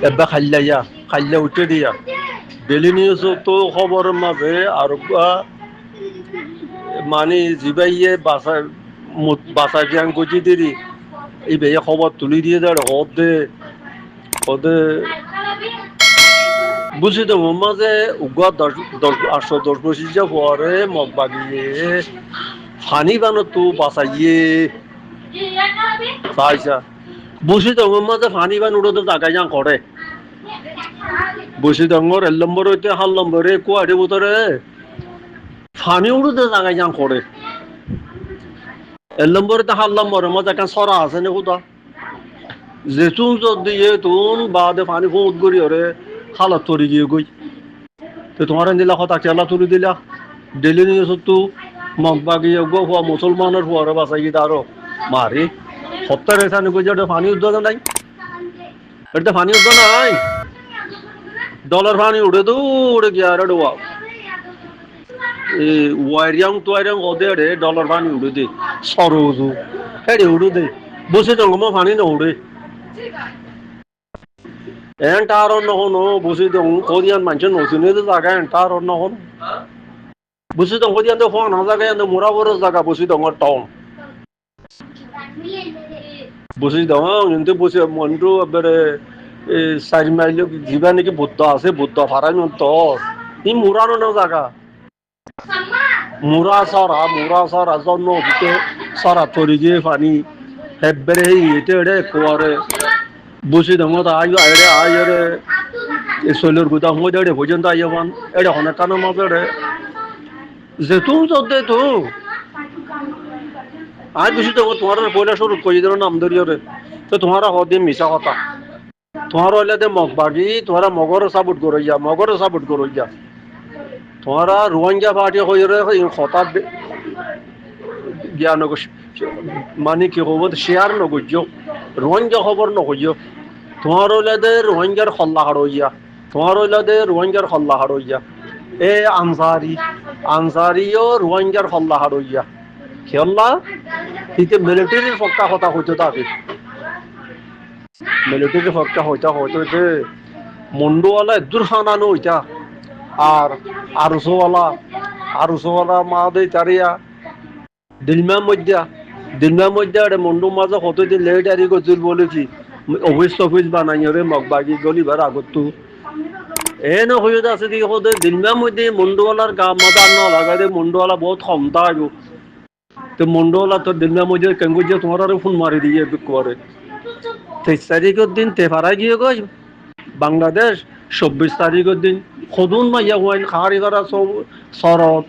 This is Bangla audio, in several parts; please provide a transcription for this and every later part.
এবার খাইলা উঠে দিয়া ডেলি নিউজ তো খবরের মাঝে আর মানে জিবাইয়ে বাসা জ্ঞান করছি দেরি এই বেয়ে খবর তুলি দিয়ে দেয় হদে হদে বুঝি তো মাঝে উগা 810 যা পরে মগ বাগিয়ে ফানি বানো তো বাসাইয়ে চাইছা বুঝি তো মাঝে ফানি বান উড়ো তো জায়গায় যা করে বুঝি ডর 1 নম্বর হইতে 7 নম্বরে কুয়াড়ি বোতরে ফানি উড়োতে জায়গায় যা করে 1 নম্বরে 7 নম্বরের মধ্যে একটা সরা আছে না কোথা যেতুন যদি তুন বাদে পানি ফুট করি ওরে হালত তরি গিয়ে গই তো তোমার দিলা কথা কেলা তুলি দিলা ডেলি নিউজ তো মগবা গিয়ে হওয়া মুসলমানের হওয়ারে বাঁচাই গিয়ে আরো মারি সত্তর এখানে গই যে পানি উদ্যোগ নাই এটা পানি উদ্যোগ নাই ডলার পানি উড়ে তো উড়ে গিয়ে আর ডোয়া ওয়ারিয়াং তোয়ারিয়াং ওদে রে ডলার পানি উড়ে দে সরোজু হেডে উড়ে দে বসে জঙ্গম পানি না উড়ে এন্টার নহনো বুঝি দং কোরিয়ান মানুষ নতুন জায়গা এন্টার নহন বুঝি দং কোরিয়ান তো ফোন জায়গা এন্ড মোরা বড় জায়গা বুঝি দং টাউন বুঝি দং কিন্তু বুঝি মন্ডু এবারে 4 মাইল জিবা নাকি বুদ্ধ আছে বুদ্ধ ফারাই তো ই মোরানো না জায়গা মোরা সারা জন্য হতে সারা তরি গিয়ে পানি এবারে এটা এটা কোয়ারে বুঝি দং আইরে শৈলের গুদা মধ্যে এটা পর্যন্ত আইয়াবান এটা অনেক কানের মাঝে যেতুন যদি তো আজ বুঝি তো তোমার পয়লা শুরু করে দিল নাম ধরিয়ে তো তোমার হদে মিশা কথা তোমার হইলে দে মগবাগি তোমার মগর সাপোর্ট করইয়া তোমার রোহিঙ্গা পার্টি হয়ে কথা জ্ঞান মানে কি খবর শেয়ার নগর্য রোহিঙ্গা খবর নগর্য তোমার হইলে দে রোহিঙ্গার খল্লা হাড়ইয়া এ আনসারিও রোহিঙ্গার খল্লা হাড়ইয়া খেলা কিন্তু মিলিটারির পক্ষা কথা হইতে থাকে মিলিটারির পক্ষা হইতে মন্ডুওয়ালা দূর হানানো হইতা আর আরুসওয়ালা মা দেই তারিয়া দিলমা মধ্যে মন্ডু মাঝে কতদিন লেট আরি করছিল বলেছি অফিস বানাই রে মগবাগি গলিবার আগত হয়ে আছে দিকে হতে দিলমা মধ্যে মন্ডুওয়ালার গা মাদার না লাগাই মন্ডুওয়ালা বহুত ক্ষমতা আইব তো মন্ডলা তোর দিলমা মধ্যে কেঙ্গুজে তোমার আরো ফোন মারি দিয়ে করে 23 তারিখের দিন তেফারা গিয়ে গই বাংলাদেশ 24 তারিখের দিন খদুন মাইয়া হইন খাড়ি করা শরৎ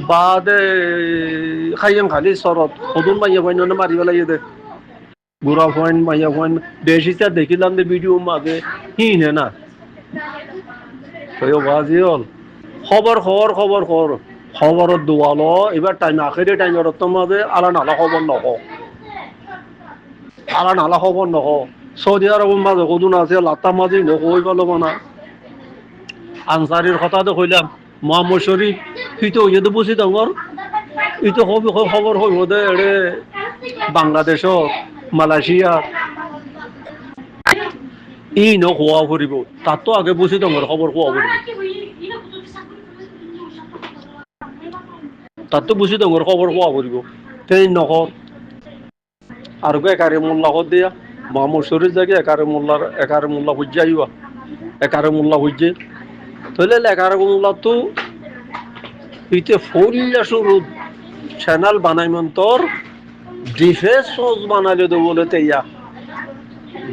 বাদে খাইয়াম খালি শরৎ খদুন মাইয়া হইন মারি বেলাই দে বুড়া হইন মাইয়া হইন বেশিটা দেখিলাম যে ভিডিও মাঝে হিনে না তো বাজি হল খবরের দোয়ালো এবার টাইম আখেরি টাইমের মাঝে আলা নালা খবর নহ সৌদি আরবের মাঝে কদুন আছে লাতা মাঝি নকই পালো মানা আনসারির কথা তো কইলাম মোহাম্মদ শরীফ ইতো ইয়ে বুঝি ডাঙর ইতো খবর হইব দে এড়ে বাংলাদেশ মালয়েশিয়া খোয়া ফুরিব তার তো আগে বুঝি ডাঙর খবর খোয়া ফুরিব তার তো বুঝি ডাঙর খবর খোয়া ফুরিব সেই নখর আর একারে মোল্লা দিয়া মোহাম্মদ শরীফ জাগে একারে মোল্লা খুঁজে আইবা একারে মোল্লা খুঁজে তাহলে একারে মোল্লা তো ইতে ফৌলিয়া শুরু চ্যানেল বানাইমন তোর ডিফেন্স ফোর্স বানাইলে তো বলে তেইয়া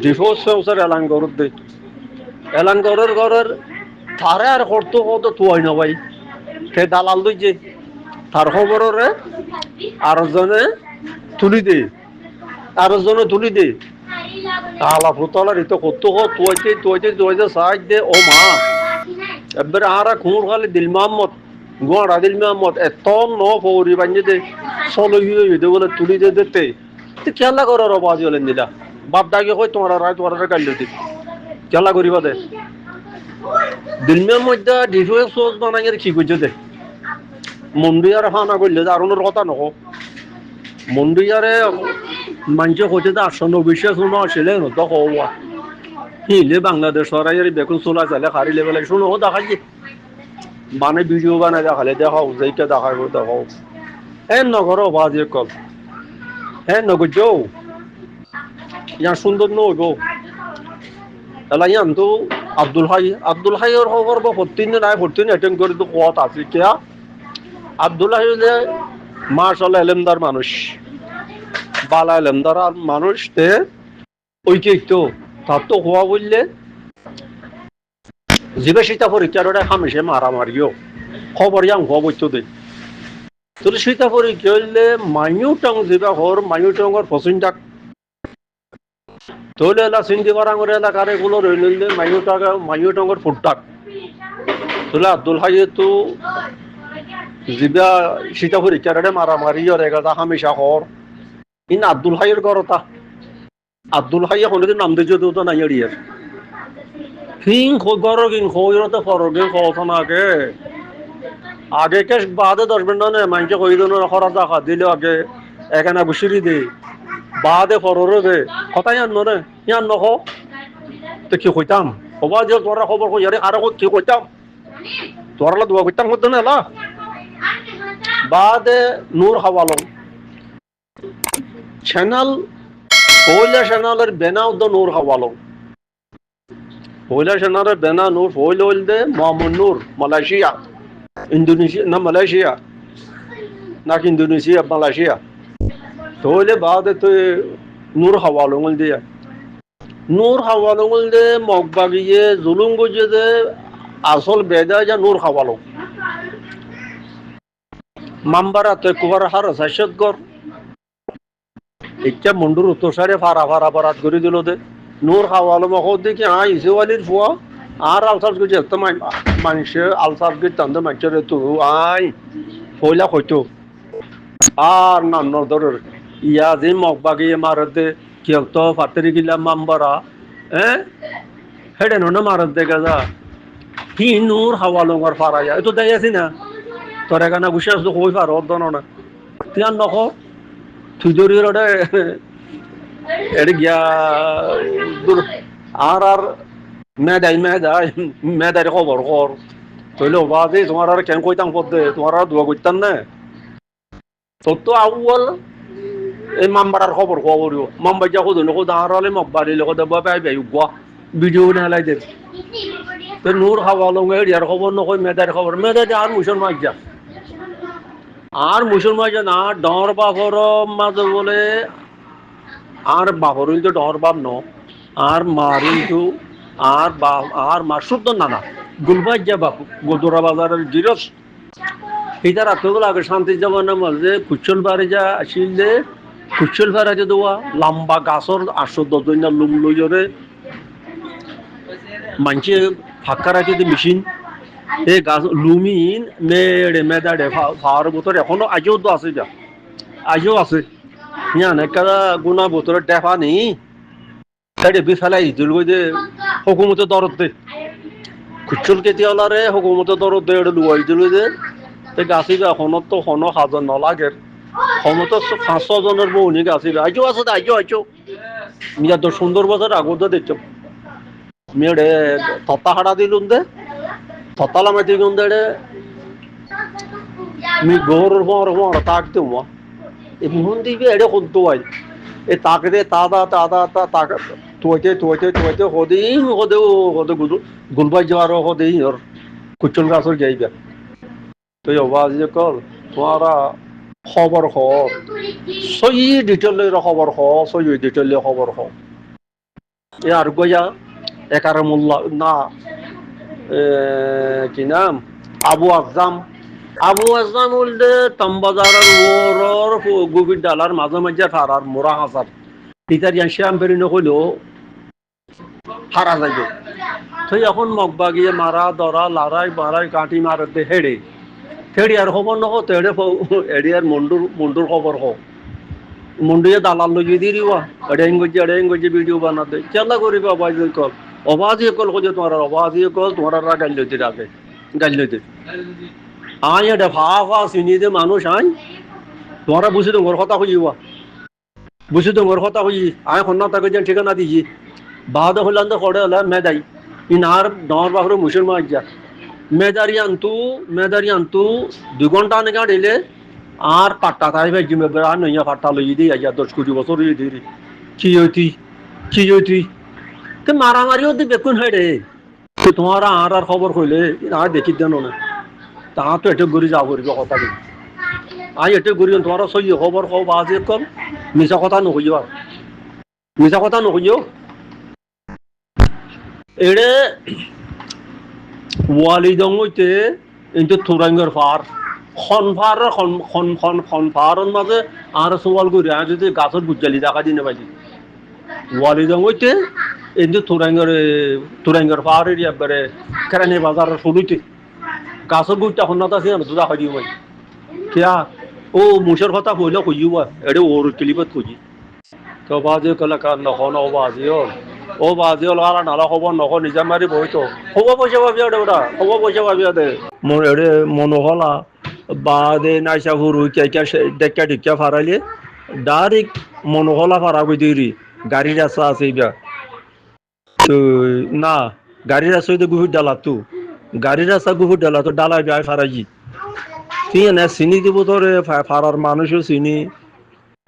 ডিফেন্স ফোর্সের এলান ঘরের তারে আর করতো কত তুই না ভাই সে দালাল যে তার খবরে আরো জনে তুলি দে আলা ফুতলার ইতো কত তুইতে সাইড দে ও মা এবারে আর খুঁড় খালি দিল মোহাম্মদ গোড়া দিল মোহাম্মদ এত পৌরি বাঞ্জে দে চলো দে বলে তুলি দিতে খেলা করার বাজি হলেন দিলা বাপ ডাকে কই তোমার কাল দিতে খেলা করিবা দে দিলমের মধ্যে ডিফেন্স ফোর্স বানাই কি করছে দে মন্দিয়ার হানা করলে আরুনের কথা নহ মন্দিয়ারে মানুষ হচ্ছে 890 আসলে তো হওয়া হিলে বাংলাদেশ সরাই বেকুন চলা চালে খারি লেভেলে শুনো দেখাই মানে ভিডিও বানায় দেখালে দেখাও যেইটা দেখাবো দেখাও হ্যাঁ নগর বাজে কল হ্যাঁ নগর যাও ইয়া সুন্দর নইব এলা ইয়ান তো আব্দুল হাইয়ের খবর বা ফরতিন অ্যাটেন্ড করে তো কত আছে কিয়া আব্দুল হাই হলে মাশাআল্লাহ এলেমদার মানুষ বালা এলেমদার মানুষ তে ঐক্য তার তো হওয়া বললে জিবে সীতা পরীক্ষার ওটা হামেশে মারামারিও খবর ইয়াং হওয়া বইতো দেয় তোর সীতা পরীক্ষা হইলে মাইনুটং জিবা হর মাইনুটংর ফসিনটাক তোলে এলা সিন্ধি বারাঙ্গর এলাকার এগুলো রইলে মাইনুটংর ফুটটাক তোলে আব্দুল হাই তো জিবা সীতা পরীক্ষার ওটা মারামারি আর এগাটা হামেশা হর ইন আব্দুল হাইয়ের গরতা আব্দুল হাইয়া কোনোদিন নাম দিয়ে তো নাই এড়িয়ে হিং গরো কিং খইরতে ফরগিং কথা আগে আগে কে বাদে 10 মিনিট না মাইকে কই দিন খরা দেখা দিলে আগে এখানে বসিরি দে বাদে ফররে দে কথাই আন রে ইয়ান নখ তো কি কইতাম হবা যে তোরা খবর কই আরে আর কি কইতাম তোরা দোয়া কইতাম হতো না লা বাদে নূর হাওয়ালো চ্যানেল পয়লা চ্যানেলের বেনাও দ নূর হাওয়ালো পয়লা চ্যানেলের বেনা নূর পয়লা হইলদে মামুন নূর মালয়েশিয়া ইন্দোনেশিয়া না মালয়েশিয়া নাকি ইন্দোনেশিয়া মালয়েশিয়া তোলে বাদে তো নূর হাওয়ালো দিয়ে নূর হাওয়ালো দে মগবাগিয়ে জুলুম গজে দে আসল বেদা যা নূর হাওয়ালো মাম্বারাতে কুবার হার সাইশত গর ইচ্ছা মন্ডুর উত্তরসারে ফারাত করে দিল দে নূর হাওয়ালো মহদ দেখি ইসেওয়ালির ফুয়া আর আলসার গেছে একটা মানুষে আলসার গেছে তাদের মানুষের তো পয়লা হইতো আর নান্ন ধরের ইয়া যে মগবাগিয়ে মারতে কেলতো ফাতেরি গিলা মাম্বারা হেডে নো মারত দেখা যা কি নূর হাওয়ালঙ্গর ফারাইয়া এতো দেয় আছি না তোর এখানে বসে আসতো কই ফার অর্ধন না তিয়ান নখ থুজরির ওটা এটা গিয়া আর মেদাই খবর কর তইলে হবা যে তোমার আর কেন কইতাম পদে তোমার আর দোয়া করতাম না তোর তো আউয়াল এই মাম্বারার খবর খবর মাম্বাই যা কোদ নকো দাঁড়ালে মকবারি লোক দেবা পাই পাই গুয়া ভিডিও নালাই দে তো নূর হাওয়ালো এরিয়ার খবর নকই মেদার খবর মেদাই আর মুসলমান যা আর মুসলমান যা না ডর বাপর মাঝে বলে আর বাপর তো ডর বাপ ন আর মারিল তো আর মার শুদ্ধ নানা গুলবাজ যা বাপু গোদরা বাজারের জিরস এটা রাত্রগুলো আগে শান্তি জমানা মাঝে কুচল বাড়ি যা আসিল দে কুচল বাড়ি দেওয়া লম্বা গাছর 8-10 জন লুম লইরে মানছে ফাঁকা রাখে যে মেশিন এই গাছ লুমিন মেড়ে মেদাড়ে ফাওয়ার বোতল এখনো আজও তো আছে যা আজও আছে ইয়ান একটা গুনা বোতলের ডেফা নেই তাই বিফেলাই দিল যে হুকুমতে দরদ দে কুচল কেতিয়ালারে হুকুমতে দরদ দে লুয়াই দিল যে গাছি এখনো তো হনো হাজার নলাগে হনো তো 500 জনের বউনি গাছি আজও আছে আজও মিয়া তো সুন্দর বাজার আগত দেখছো মেড়ে তত্তা হাড়া দিলুন দে তত্তালা মাটি গুন দে মি গোর মোর তাক দেওয়া এই মোহন দিবে এড়ে কত হয় এই তাক দে তাদা তাক তুইতে হদে গুলবাই যাওয়ার হদে ওর কুচল গাছর যাইবা তুই আওয়াজ যে কল তোমারা খবর হ সই ডিটেলের খবর হ সই ডিটেলে খবর হ এ আর গয়া একার মোল্লা না কি নাম আবু আজম বলতে তামবাজারের ওর গোবির ডালার মাঝে মাঝে ফারার মোরা হাসার তিতার ইয়ান শ্যাম বেরি নকইলেও হারা যাইব তুই এখন মগবাগিয়ে মারা দরা মারাই কাটি মারতে হেড়ে আর খবর নহ তেড়ে এড়িয়ার মন্ডুর খবর হোক মন্ডুয়ে দালাল লইয়ে দিয়ে দিবা এড়ে গজি ভিডিও বানাতে চেলা করিবা অবাজি কল যে তোমার অবাজি কল তোমার গাল লইতে রাখে গাল লইতে আয় এটা ফা চিনি দে মানুষ আই তোমরা বুঝি তো ঘর কথা খুঁজিবা বুঝি তো ঘর কথা খুঁজি আয় খন্না তাকে যে ঠিকানা দিছি বাহাদুর হইলাম তো করে হলে মেদাই ইনার ডর বাহরে মুসলমান যা মেদারি আনতু 2 ঘন্টা নাকি দিলে আর পাট্টা তাই ভাই জিমে আর নইয়া পাট্টা লই দিই আজ 10 কোটি বছর হয়ে দিই কি হইতি তে মারামারিও দি বেকুন হয় রে তোমার আর খবর কইলে আর দেখি দেন না তা তো এটা ঘুরি যাও করিব কথা দিই আজ এটা ঘুরি তোমার সই খবর কও বাজে কম মিছা কথা নকইও এড়ে ওয়ালিদং হইতে কিন্তু থুরাঙ্গর ফার খন ফারের মাঝে আর সওয়াল করি আর যদি গাছের বুঝালি দেখা দিনে পাইছি ওয়ালিদং হইতে কিন্তু থুরাঙ্গর ফার এরিয়া একবারে কেরানি বাজারের শুরুতে গাছের গুড়টা হন্নাত আছে না দুটা খাই দিও ভাই কিয়া ও মুসের কথা কইলে কইও এড়ে ওর ক্লিপত কই তো বাজে কলে কার নখন ও বাজে হল আর নালা খবর নখন নিজা মারি বইতো খবর পয়সা পাবি ওটা খবর পয়সা পাবি দে মোর এড়ে মনোহলা বাদে নাইসা হুরু ডেকা ঢিকা ফারাইলে ডাইরেক্ট মনোহলা ফারা কই দিরি গাড়ির রাস্তা আছে ইবা তো না গাড়ির রাস্তা হইতে গুহুর ডালা তো গাড়ির রাস্তা গুহুর ডালা তো ডালাই বিয়ায় ফারাইজি তুই না চিনি দিব তোরে ফারার মানুষও চিনি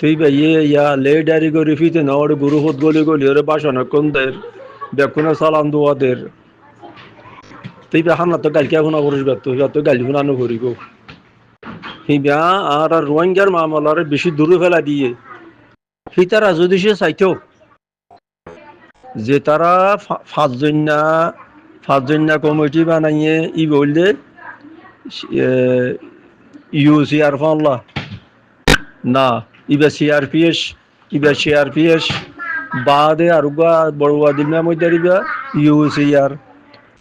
তুই ইয়ে ইয়া লে ডারি করে ফিতে না ওরে গুরু হত গলি ওরে বাসন কোনদের বেকুনে সালাম দুয়াদের তুই হানা তো গালকিয়া শুনা করিস তো গালি শুনানো করিব হিবা আর রোহিঙ্গার মামলারে বেশি দূরে ফেলা দিয়ে সেই তারা যদি সে চাইতো যে তারা পাঁচজন্যা কমিটি বানাইয়ে ই বললে ইউসিআর ফাল্লা না ইবা সিআরপিএস বাদে আর বড়ুয়া দিনা মধ্যে দিবা ইউসিআর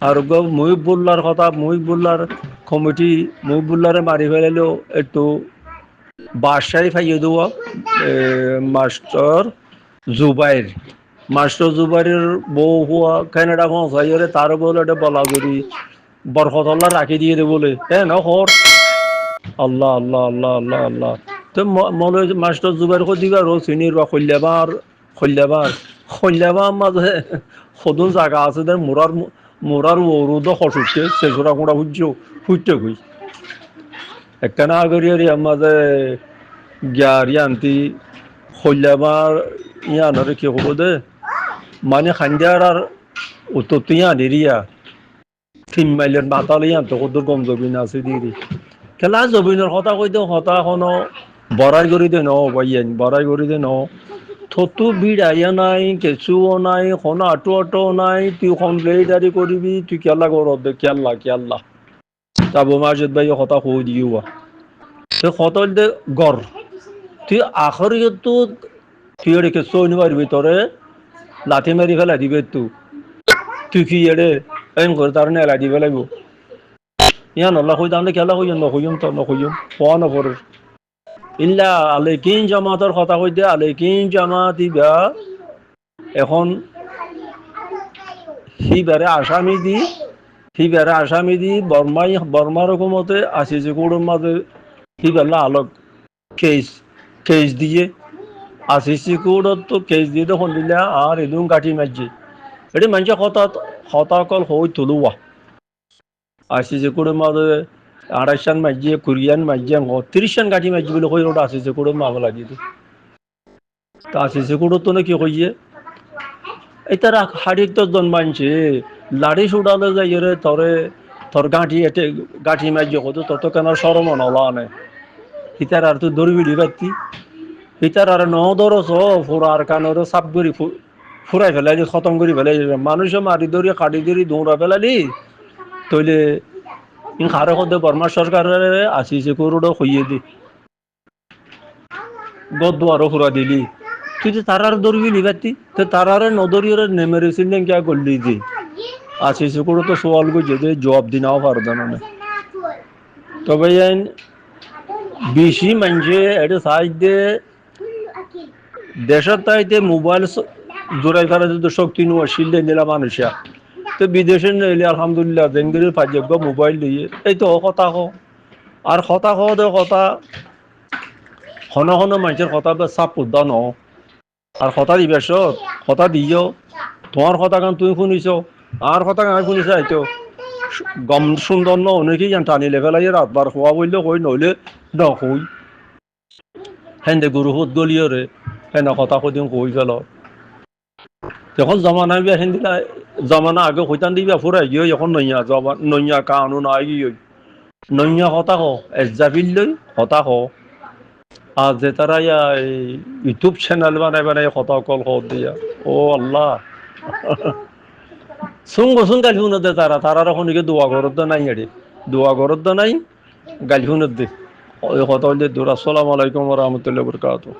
আর মুহিবুল্লার কমিটি মুহিবুল্লারে মারি ফেলাইলেও একটু বাসায় ফাইয়ে দেওয়া মাস্টার জুবাইরের বউ হুয়া কানাডা পৌঁছাইরে তার বলে এটা বলা করি বরফতল্লা রাখি দিয়ে দে বলে হ্যাঁ না হর আল্লাহ আল্লাহ আল্লাহ আল্লাহ আল্লাহ তো মনে মাস্টার জুবাইর দিবা রো চিনির বা খল্যাবার মাঝে সদন জায়গা আছে দে মোরার ওরুদ হসুটকে শেষরা কোড়া ফুটতে কই একটা না করি মাঝে আনতি খল্যাবার ইয়ানরে কি হবো দে মানে খান্দিয়ার আর উত্তর ইয়ানিরিয়া 3 মাইলের বাতালে ইয়ান তো কত গম জবিন আছে দিদি খেলা জবিনের কথা কইতে কথা এখনো বড়াই করি দে বড়াই করি দে থতু ভিড় আইয়া নাই কেঁচুও নাই কোনো আটো নাই তুই লেদারি করবি তুই কেলা কর দে কেল্লা তাবো মার্জেদ ভাই কথা কই দিও তুই কত দে গড় তুই আখরি তো তুই এড়ে কেঁচু নিবার ভিতরে লাঠি মারি ফেলা দিবে তুই কি এড়ে এম করে তার নেলা দিবে লাগবো ইয়া নল্লা কই দাম খেলা কইম নকইম পোৱা নপরে ইল্লা আলেকিন জামাতের কথা কই দে আলেকিন জামাত ইবা এখন সিবারে আসামি দি বর্মার হুকুমতে আসিছে কোড়ের মাঝে সিবাল্লা আলোক কেস দিয়ে আসিছে কোড়ত তো কেস দিয়ে দেখুন দিলা আর এদুম কাটি মারছে এটি মানুষে কথা কল হই তুলুয়া আসিছে কোড়ের মাঝে 28 মাঝে কোরিয়ান মাঝে 30 কাঠি মাঝে বলে কই ওটা আসিছে কোড়ের মামলা দিয়ে তা আসিছে কোড়ত তো নাকি কইয়ে এটারা হাড়ির তো জন্মাইছে লাড়ি সুডালে যাই রে তোর গাঁঠি মাঝে কত তত কেন সরম নলা নে হিতার আর তো দৌড়বি পারতি হিতার আর ধরছ ফুরার কানের সাপ করি ফুরাই ফেলাই খতম করে ফেলাই মানুষে মারি ধরি কাটি ধরি দৌড়া ফেলালি তইলে খারে সদে বর্মা সরকারে আসিছে করোড়ো হইয়ে দি গদ্দুয়ারও ফুরা দিলি তুই তো তারার দৌড়বি নিবাতি তো তারারে নদরিয়রে নেমেরেছিল কিয়া করলি দি আসিছে করো তো সোয়াল গো যে জবাব দিনাও পারবে না তবে বেশি মানুষে এটা সাইজ দিয়ে দেশের তাইতে মোবাইল জোড়াই ফেলা যদি শক্তি নোয়া শিল্ডে নিলা মানুষা তো বিদেশে নিলে আলহামদুলিল্লাহ জেঙ্গির ভাগ্য মোবাইল দিয়ে এই তো কথা আর কথা কথা হন মানুষের কথা চাপ উদ্যান আর কথা দিবেশ কথা দিও তোমার কথা গান তুমি শুনিছ, আর কথা গান শুনিছ হয়তো গম সুন্দর ন অনেকেই টানি লেভেলাই রাতবার খোয়া বললে কই নইলে নকই হেন্দে গুরু হুত গলিও রে হেন কথা কদিন কই গেল যখন জমানা বিয়া হেন্দিলা জমানা আগে হইতান দিবা ফুরাই গিয়ে এখন নইয়া নইয়া কানুন আই গিয়ে নইয়া কথা কো এজাবিল লই কথা কো আর যে তারা ইউটিউব চ্যানেল বানাই বানাই কথা কল দিয়া ও আল্লাহ শুন বসুন গালি শুনে দে তারা তারার এখন দোয়া করত নাই এড়ে দোয়া করত নাই গালি শুনে দে কথা বলতে দূর আসসালামু আলাইকুম ওয়া রাহমাতুল্লাহি ওয়া বারাকাতুহু